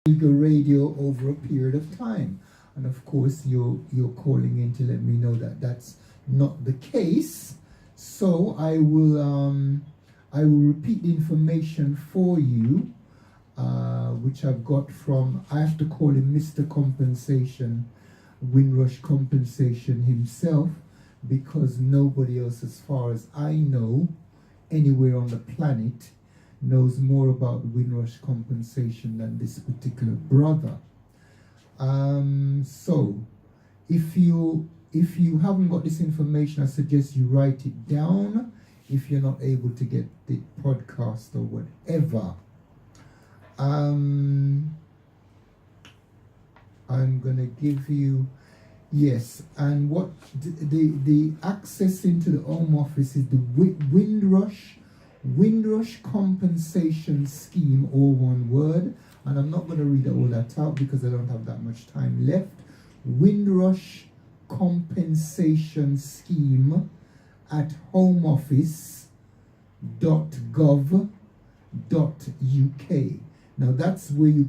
Eagle Radio over a period of time. And of course, you're calling in to let me know that that's not the case. So I will repeat the information for you, which I've got from, I have to call him Mr. Compensation, Windrush Compensation himself, because nobody else, as far as I know, anywhere on the planet knows more about Windrush Compensation than this particular brother. So if you haven't got this information, I suggest you write it down if you're not able to get the podcast or whatever. I'm gonna give you, yes, and what the access into the Home Office is the Windrush Compensation Scheme, all one word, and I'm not going to read all that out because I don't have that much time left. Windrush Compensation Scheme at homeoffice.gov.uk. Now that's where you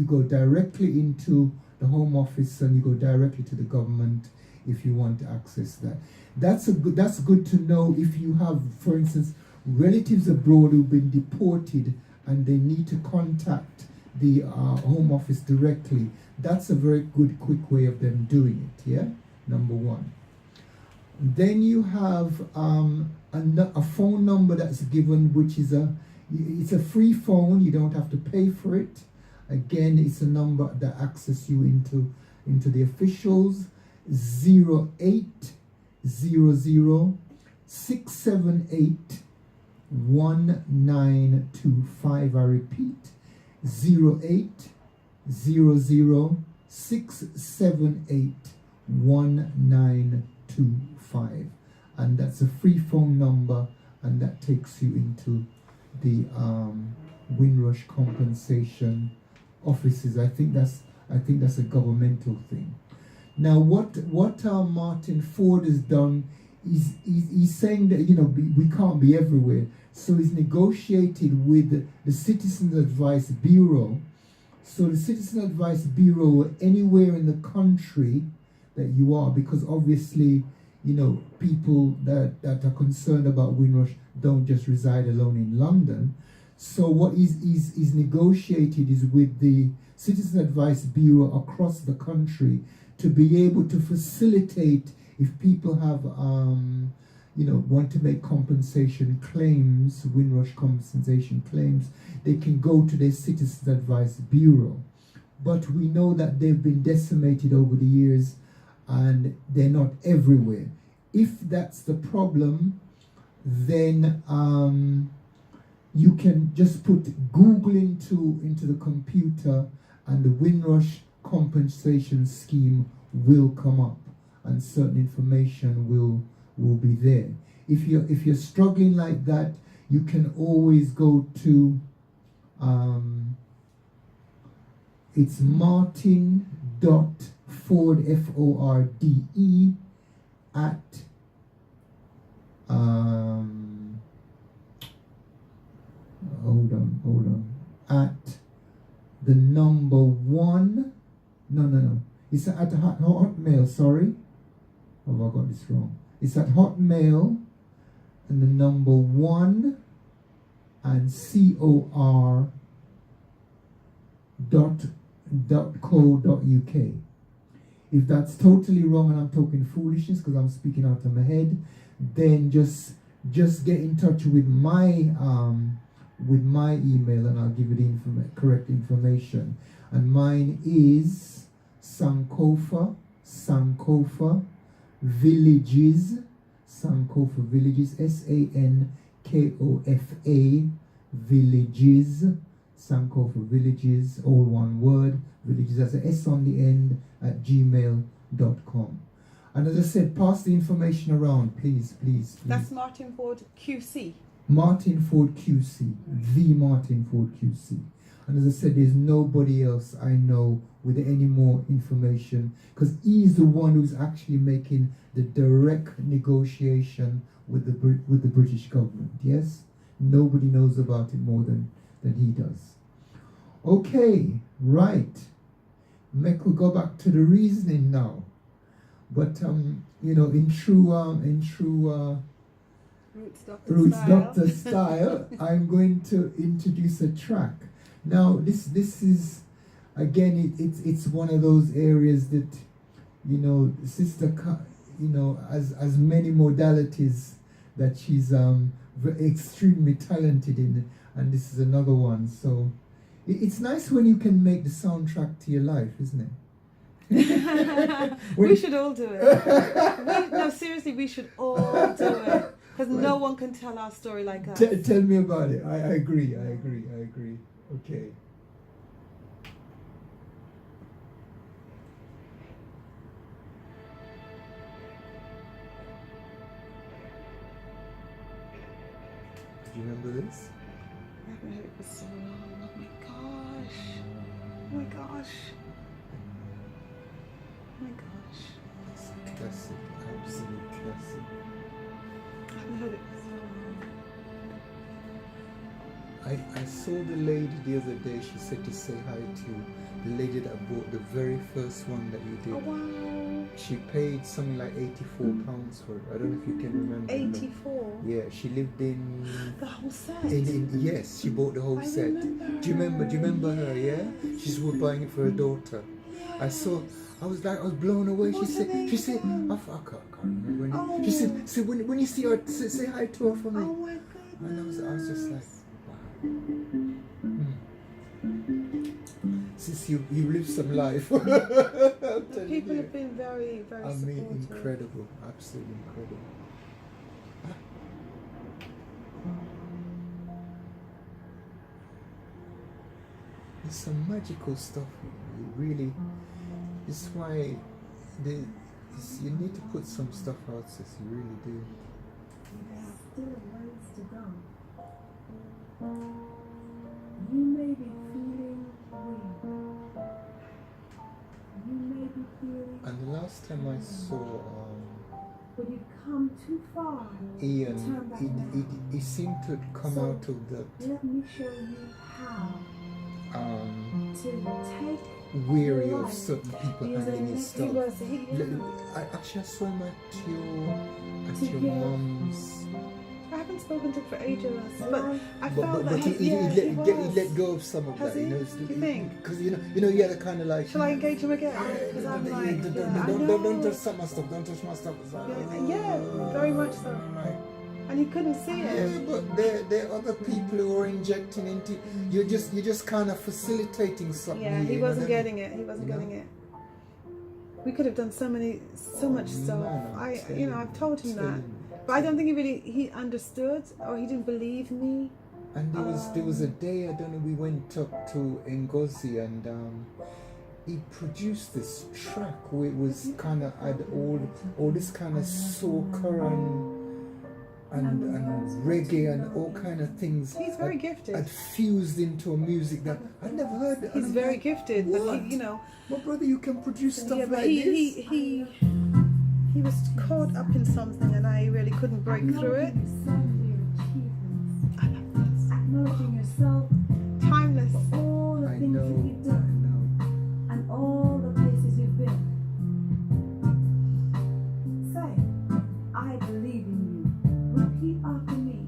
go directly into the Home Office and you go directly to the government if you want to access that. That's good to know if you have, for instance, relatives abroad who've been deported and they need to contact the Home Office directly. That's a very good, quick way of them doing it, yeah? Number one. Then you have a phone number that's given, which is it's a free phone. You don't have to pay for it. Again, it's a number that accesses you into the officials. 0800 678 1925. I repeat, 0800 678 1925, and that's a free phone number, and that takes you into the Windrush Compensation offices. I think that's a governmental thing. Now, what Martin Ford has done is he's saying that we can't be everywhere, so he's negotiated with the Citizens Advice Bureau. So the Citizen Advice Bureau, anywhere in the country that you are, because obviously people that are concerned about Windrush don't just reside alone in London. So what is negotiated is with the Citizen Advice Bureau across the country to be able to facilitate if people have want to make compensation claims, Windrush compensation claims, they can go to their Citizens Advice Bureau. But we know that they've been decimated over the years and they're not everywhere. If that's the problem, then you can just put Google into the computer and the Windrush Compensation Scheme will come up and certain information will be there. If you're struggling like that, you can always go to it's martin.forde FORDE at hold on at the number one, no, it's at Hotmail, sorry. Oh, I got this wrong. It's at Hotmail and the number one and COR.co.uk. If that's totally wrong and I'm talking foolishness because I'm speaking out of my head, then just get in touch with my email and I'll give you the correct information. And mine is Sankofa Villages, Sankofa Villages, SANKOFA Villages, Sankofa Villages, all one word, Villages, that's an S on the end, at gmail.com. And as I said, pass the information around, please. That's Martin Ford QC. Martin Ford QC, the Martin Ford QC. And as I said, there's nobody else I know with any more information, because he's the one who's actually making the direct negotiation with the British government. Yes, nobody knows about it more than he does. Okay, right. Mek will go back to the reasoning now. But in true Roots Doctor style, I'm going to introduce a track. Now this is again it's one of those areas that Sister as many modalities that she's extremely talented in, and this is another one. So it's nice when you can make the soundtrack to your life, isn't it? We should all do it. No, seriously, we should all do it. Because no one can tell our story like us. Tell me about it. I agree. Okay. Do you remember this? I haven't heard it for so long. Oh my gosh. Oh my gosh. Oh my gosh. It's a classic, absolute classic. I haven't heard it for so long. I saw the lady the other day. She said to say hi to you. The lady that bought the very first one that you did. Oh wow. She paid something like £84 for it. I don't know if you can remember. 84? Yeah, she lived in... The whole set? Yes, she bought the whole I set. remember Do you remember her. her, yeah? She's buying it for her daughter. I was blown away. What She do they said, I can't remember. Oh. She said, when you see her, say hi to her for me. Oh my goodness. And I was just like, wow. Since you live some life. I'm telling People you. have been very, very I mean, supportive. incredible, absolutely incredible. It's some magical stuff. You really. It's why you need to put some stuff out, sis. You really do. There's still ways to go. You may be feeling weak. You may be feeling, And the last time I saw but you've come too far. Ian, Turn back now. he seemed to come So- out of that Let me show you how to take. weary of certain people He was handling a- his he stuff. was- he- I saw him at your Yeah. mum's. I haven't spoken to him for ages, but I But felt that he he let go of some of Has that, he? you know. Do you think? Because you know, you had a kind of like. Shall I engage him again? Because I'm like, Don't touch my stuff. Don't touch my stuff. Yeah, very much so. And he couldn't see Yeah, it. but there are other people who are injecting into. You're just kind of facilitating something. Yeah, he you wasn't know? getting it. He wasn't You know? getting it. We could have done so much stuff. Man, I've told him tell that, him. but I don't think he understood or he didn't believe me. And there was a day, I don't know, we went up to Ngozi and he produced this track where it was kind of had all this kind of soca and reggae and all kind of things. He's very gifted. Had fused into a music that I'd never heard. And He's I'm very like, gifted, but what? he, My brother, you can produce stuff yeah, but like this. he was caught up in something, and I really couldn't break through it. Acknowledging yourself for your achievements. I love this. Acknowledging yourself Timeless. for all the I things know, that you've I done know. and all the places you've been. Say, I believe in you. Repeat after me.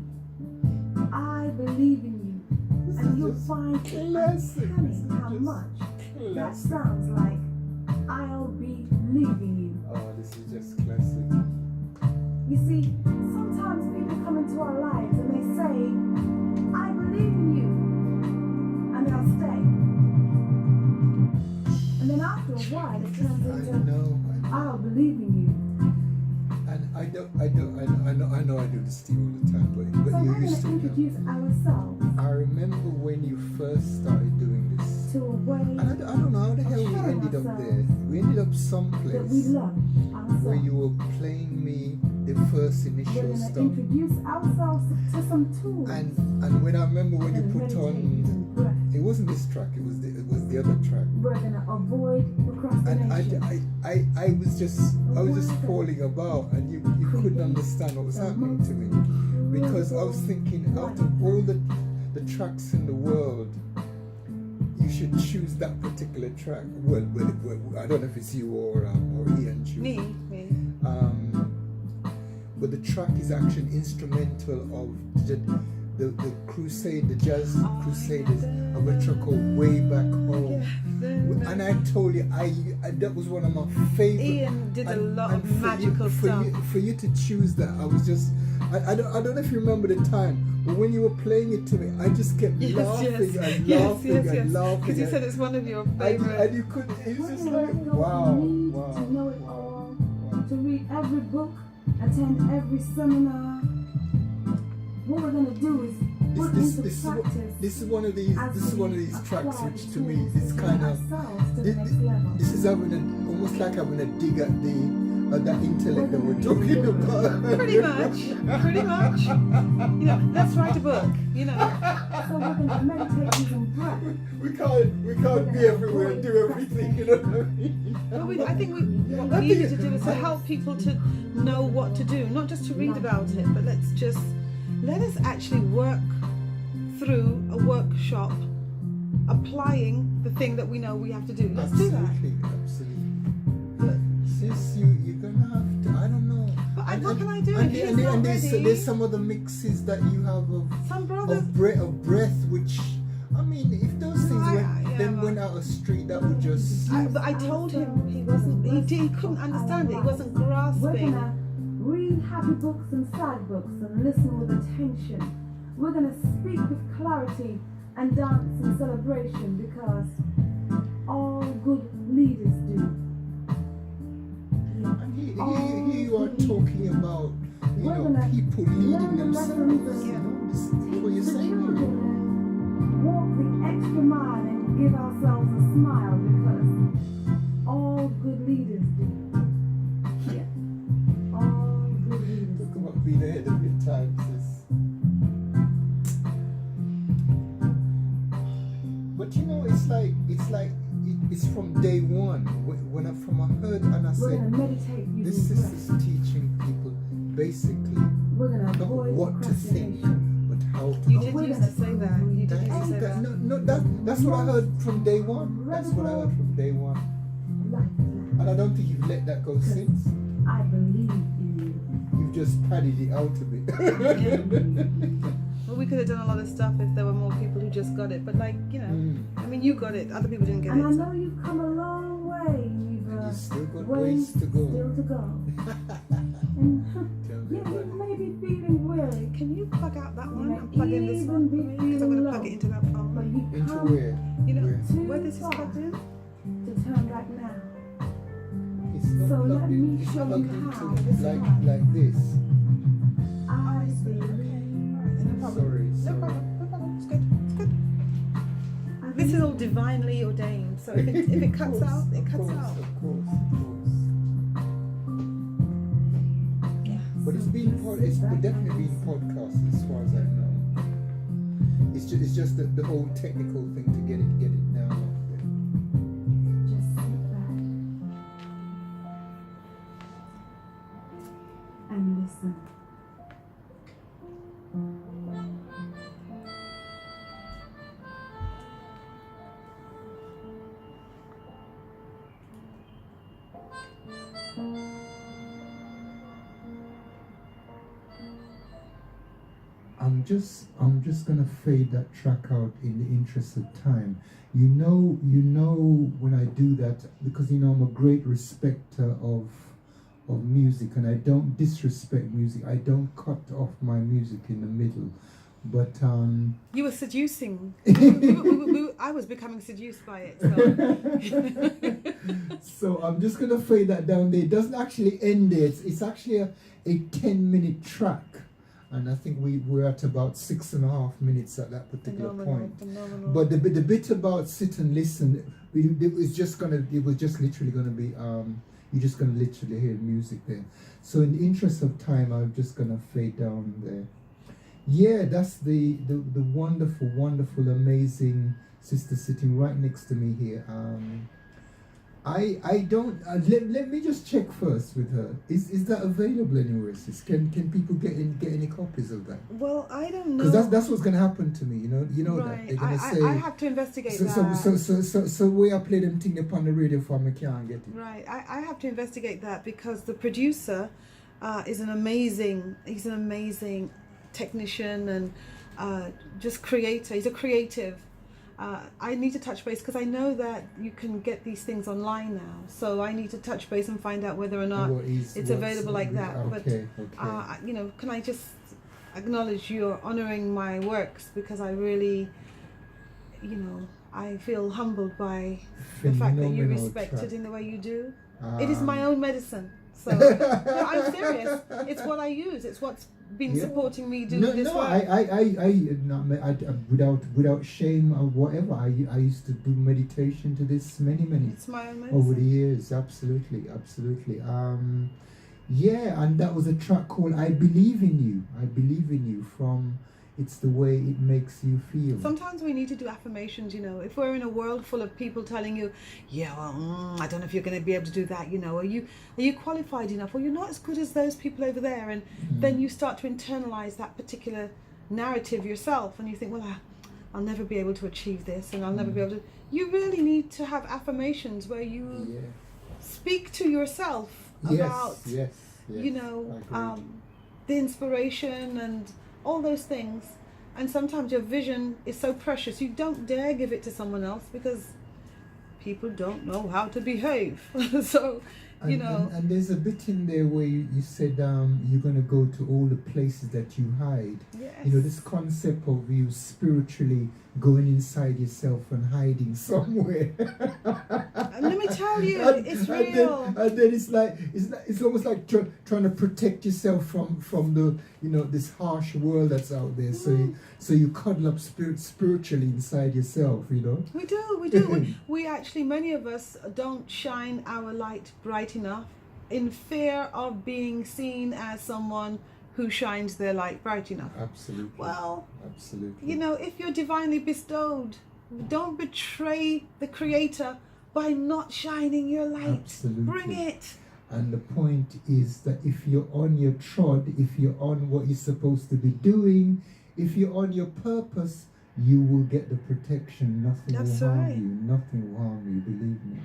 I believe in you. And you'll find it classic. uncanny how Just much that classic. sounds like I'll be leaving you. Oh, this is just classic. You see, sometimes people come into our lives and they say, I believe in you, and they'll stay. And then after a while, it turns I into, know. I'll believe in you. And I know I do this to you all the time, So but we're you going used to to. introduce ourselves I remember when you first started doing this. to a way And I don't know how the hell we ended up there. We ended up that we someplace love where ourselves. you were playing me the first We're initial going to stuff. introduce ourselves to some tools. And when I remember when you and put meditate on, and breath. it wasn't this track, it was the other track. We're going to avoid And procrastination. I was just falling about, and you couldn't understand what was happening to me, because I was thinking, out of all the tracks in the world, you should choose that particular track. Well, I don't know if it's you or Ian choosing. Me. But the track is actually instrumental of the crusade, the jazz crusaders of a track called Way Back Home. And I told you, I that was one of my favorite. Ian did a lot of for magical stuff. For you to choose that, I was just, I don't know if you remember the time, but when you were playing it to me, I just kept laughing and laughing. Because you said it's one of your favorite. And you couldn't, it was just like, You wow. to know it all, to read every book, attend every seminar. What we're gonna do is put into practice. This is one of these tracks which to me is kind of ourselves to the next level. this is almost like having a dig at that intellect that we're talking about. Pretty much. You know, let's write a book. You know. So we're gonna meditate using breath. We can't be everywhere and do everything. You know what I mean? Well, I think what we needed to do is to help people to know what to do, not just to read about it, but let us actually work through a workshop applying the thing that we know we have to do. Let's do that. Absolutely. But sis, you're gonna have to. I don't know. But what can I do? And, If and, he's not and ready, there's some of the mixes that you have some brothers. of breath, which I mean, if those things went out of street, that would just. But I told him he wasn't. He couldn't understand it. He wasn't We're grasping. gonna read happy books and sad books and listen with attention. We're gonna speak with clarity and dance in celebration because all good leaders do. And here you are talking about, you know, people leading themselves. Yeah. This is what you're The saying children here. walk the extra mile and give ourselves a smile because all good leaders do. Yeah. All good leaders Talk do. about being ahead of your time, sis. But you know, it's from day one. When I heard and I We're said, gonna meditate this using breath. is teaching people basically We're gonna not avoid what to think, procrastination. but how to. You We're did gonna used to say that. You did used to say that. That's what I heard from day one. That's what I heard from day one. Like that. And I don't think you've let that go since. I believe in You've just padded it out a bit. you. Well, we could have done a lot of stuff if there were more people who just got it. But like, you know, Mm. I mean, you got it. Other people didn't get And I it. know you've come a long way. You've And you still got ways ways to go. still to go. And Tell me yeah, about you it. may be feeling weary, Can you plug out that one You and plug in this even one for be me? Because I'm going to feeling plug low. it into that but phone. you Into come where? You know, too where this is far plugged in? to turn back now. It's not So let plugged in. me It's show plugged you into how this works. like this. I Okay. believe. No problem. Sorry. No problem. It's good. It's good. I This is believe. all divinely ordained. So if it cuts out, it cuts out. Of course. Yeah. But it's definitely been podcast as far as I know. It's just the whole technical thing to get it down off there. Just sit back and listen. I'm just gonna fade that track out in the interest of time. You know when I do that, because you know I'm a great respecter of music and I don't disrespect music. I don't cut off my music in the middle. But You were seducing. I was becoming seduced by it. So. so I'm just gonna fade that down there. It doesn't actually end there. It's actually a 10-minute track. And I think we're at about 6.5 minutes at that particular point. Phenomenal. But the bit about sit and listen, it was just literally gonna be you're just gonna literally hear music there. So in the interest of time, I'm just gonna fade down there. Yeah, that's the wonderful, amazing sister sitting right next to me here. I don't. Let me just check first with her. Is that available anywhere, sis? Can people get any copies of that? Well, I don't know. Because that's what's gonna happen to me. You know that Right. they're gonna say. I have to investigate so, that. so where I play them thing upon the radio for me can't get it. Right. I have to investigate that because the producer he's an amazing technician and just creator. He's a creative. I need to touch base because I know that you can get these things online now. So I need to touch base and find out whether or not it's available like that. Okay, But you know, can I just acknowledge you're honoring my works because I really, you know, I feel humbled by the fact that you respect it in the way you do. It is my own medicine. So no, I'm serious. It's what I use. It's what's been supporting me do this work. I without shame or whatever. I used to do meditation to this many It's my own medicine. over the years. Absolutely. Yeah, and that was a track called "I Believe in You." I believe in you. From it's the way it makes you feel. Sometimes we need to do affirmations, you know. If we're in a world full of people telling you, yeah, well, I don't know if you're going to be able to do that, you know, are you qualified enough? Or you're not as good as those people over there. And then you start to internalize that particular narrative yourself. And you think, well, I'll never be able to achieve this. And I'll never be able to. You really need to have affirmations where you speak to yourself about, you know, the inspiration and all those things. And sometimes your vision is so precious you don't dare give it to someone else because people don't know how to behave. So you know, and there's a bit in there where you said you're going to go to all the places that you hide. yes. You know, this concept of you spiritually going inside yourself and hiding somewhere. And let me tell you, it's real. And then it's almost like trying to protect yourself from the, you know, this harsh world that's out there. So you cuddle up spiritually inside yourself, you know. We do. We actually, many of us don't shine our light bright enough in fear of being seen as someone who shines their light bright enough. Absolutely. Well, absolutely. You know, if you're divinely bestowed, don't betray the Creator by not shining your light. Absolutely. Bring it. And the point is that if you're on your trod, if you're on what you're supposed to be doing, if you're on your purpose, you will get the protection. Nothing That's will harm right. you. Nothing will harm you, believe me.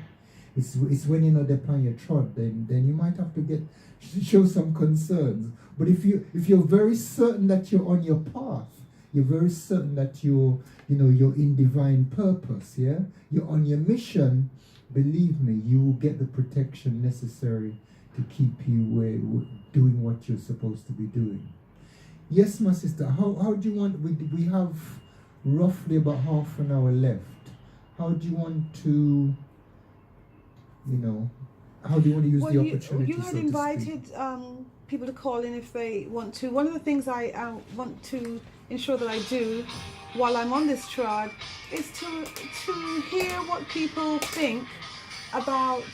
It's when you're not upon your trod, then you might have to show some concerns. But if you're very certain that you're on your path, you're very certain that you're in divine purpose, yeah? You're on your mission, believe me, you will get the protection necessary to keep you doing what you're supposed to be doing. Yes, my sister, how do you want, we have roughly about half an hour left. How do you want to, how do you want to use the opportunity? You had invited people to call in if they want to. One of the things I want to ensure that I do while I'm on this trod is to hear what people think about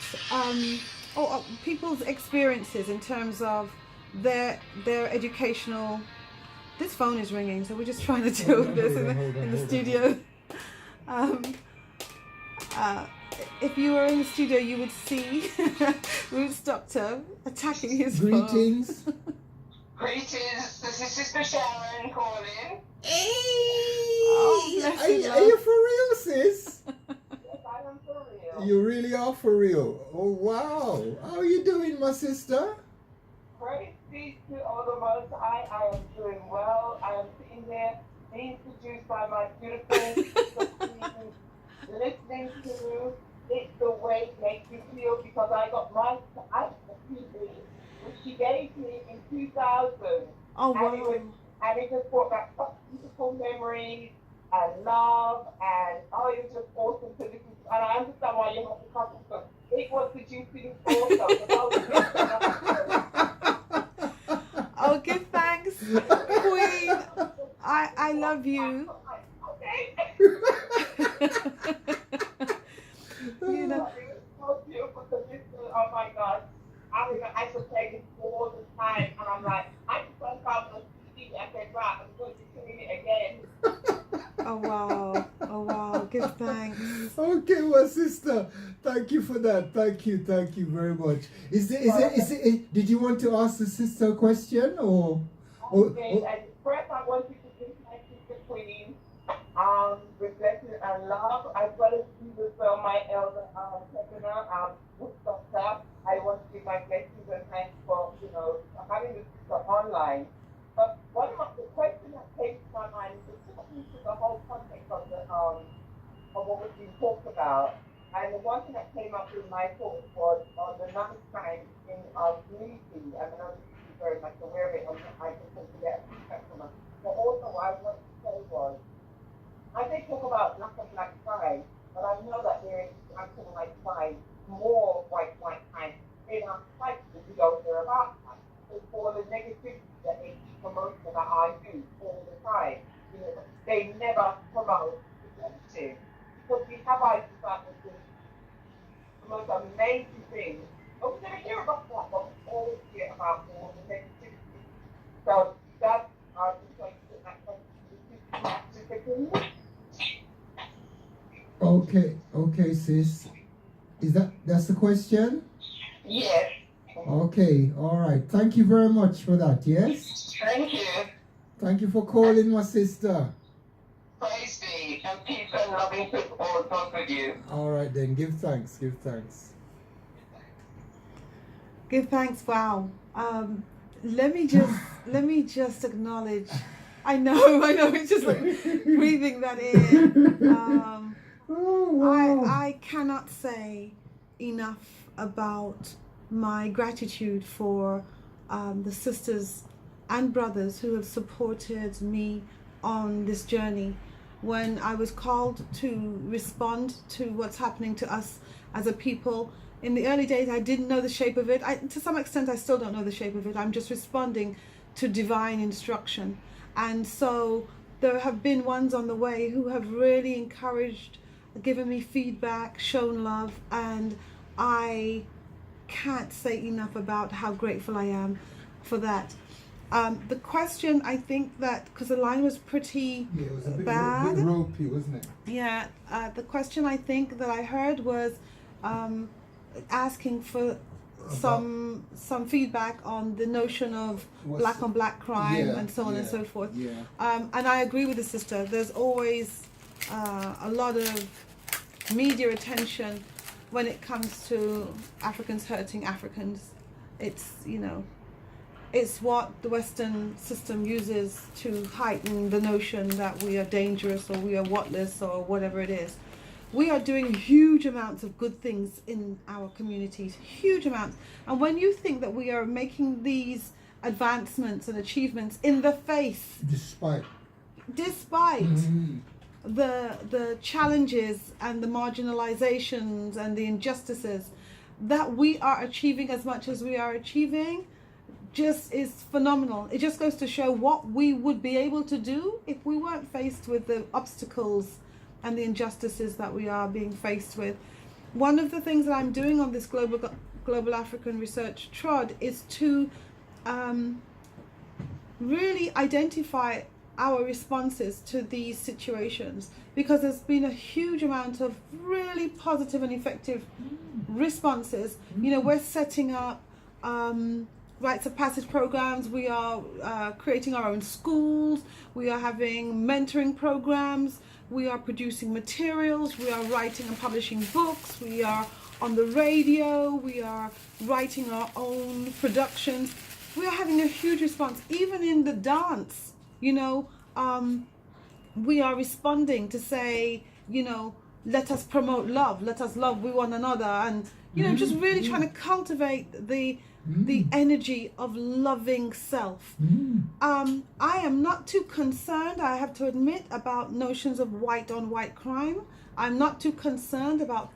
or people's experiences in terms of their educational. This phone is ringing, so we're just trying to deal with this in the studio. If you were in the studio, you would see Roots Doctor attacking his phone. Greetings. Greetings, this is Sister Sharon calling. Hey! Oh, bless you, Are you for real, sis? Yes, I am for real. You really are for real. Oh, wow. How are you doing, my sister? Praise be to all the Most High. I am doing well. I am sitting here being seduced by my beautiful listening to It's the Way It Makes You Feel because I got my CD, which she gave me in 2000. Oh, wow. And it just brought back such beautiful memories and love, and it was just awesome to listen to. And I understand why you have to come because it was seducing also. Oh, give thanks, Queen. I love you. You know. It was so beautiful to listen to. Oh my God. I should play this all the time, and I'm like, I just went out on CD and said, right, I'm going to be singing it again. Oh wow. Oh wow. Give thanks. Okay, my sister. Thank you for that. Thank you very much. Did you want to ask the sister a question or? Okay, and first I want you to give my sister Queen, with blessing and love, as well as Jesus, my elder, Pepina, Woodstock. I want to give my blessings and thanks for, having the sister online. But one of the questions that came to my mind is listening to the whole context of what was being talked about. And the one thing that came up in my thoughts was on the number time in our community. I mean, I'm very much aware of it, and I just want to get feedback from us. But also, what I want to say was, I did talk about black and black crime, but I know that there is black and white crime, more white crime in our society. We don't hear about that. It's all the negativity that they promote that I do all the time. They never promote the positive. Because we have our society the most amazing things. But we never hear about that, but we always hear about all the negativity. So that's our just going to put that question. Okay, sis. That's the question? Yes. Okay, all right. Thank you very much for that. Yes. Thank you. Thank you for calling, my sister. Praise be, and peace and loving to all God with you. All right then. Give thanks. Give thanks. Give thanks. Wow. Let me just acknowledge. I know. It's just like breathing that in. Oh, wow. I cannot say enough about my gratitude for the sisters and brothers who have supported me on this journey. When I was called to respond to what's happening to us as a people, in the early days I didn't know the shape of it. To some extent I still don't know the shape of it. I'm just responding to divine instruction. And so there have been ones on the way who have really encouraged, given me feedback, shown love, and I can't say enough about how grateful I am for that. The question, I think that, because the line was pretty Yeah, it was a bit bad. ropey, wasn't it? Yeah, the question I think that I heard was asking for some feedback on the notion of black on black crime and so on and so forth. Yeah. And I agree with the sister. There's always a lot of media attention when it comes to Africans hurting Africans. It's, it's what the Western system uses to heighten the notion that we are dangerous or we are whatless or whatever it is. We are doing huge amounts of good things in our communities, huge amounts. And when you think that we are making these advancements and achievements in the face, Despite the challenges and the marginalizations and the injustices, that we are achieving as much as we are achieving just is phenomenal. It just goes to show what we would be able to do if we weren't faced with the obstacles and the injustices that we are being faced with. One of the things that I'm doing on this Global African Research Trod is to really identify our responses to these situations, because there's been a huge amount of really positive and effective responses. We're setting up rites of passage programs, we are creating our own schools, we are having mentoring programs, we are producing materials, we are writing and publishing books, we are on the radio, we are writing our own productions. We are having a huge response, even in the dance. We are responding to say, let us promote love, let us love one another, and just really trying to cultivate the energy of loving self. I am not too concerned, I have to admit, about notions of white on white crime. I'm not too concerned about